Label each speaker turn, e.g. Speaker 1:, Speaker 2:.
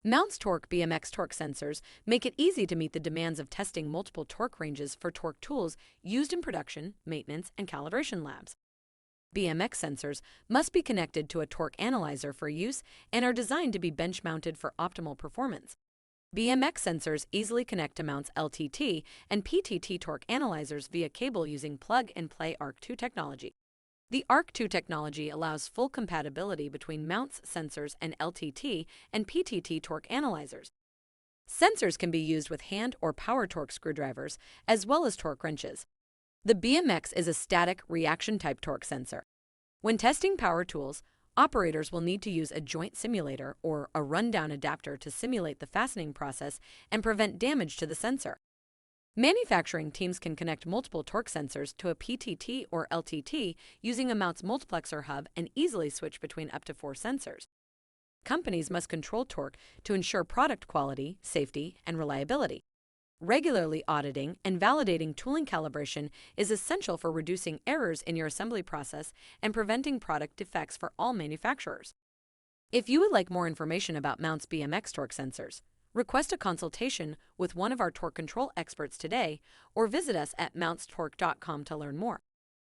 Speaker 1: Mountz BMX torque sensors make it easy to meet the demands of testing multiple torque ranges for torque tools used in production, maintenance, and calibration labs. BMX sensors must be connected to a torque analyzer for use and are designed to be bench-mounted for optimal performance. BMX sensors easily connect to Mountz LTT and PTT torque analyzers via cable using plug-and-play ARC2 technology. The ARC2 technology allows full compatibility between Mountz sensors and LTT and PTT torque analyzers. Sensors can be used with hand or power torque screwdrivers as well as torque wrenches. The BMX is a static reaction-type torque sensor. When testing power tools, operators will need to use a joint simulator or a rundown adapter to simulate the fastening process and prevent damage to the sensor. Manufacturing teams can connect multiple torque sensors to a PTT or LTT using a Mountz multiplexer hub and easily switch between up to 4 sensors. Companies must control torque to ensure product quality, safety, and reliability. Regularly auditing and validating tooling calibration is essential for reducing errors in your assembly process and preventing product defects for all manufacturers. If you would like more information about Mountz BMX torque sensors, request a consultation with one of our torque control experts today or visit us at mountzdtorque.com to learn more.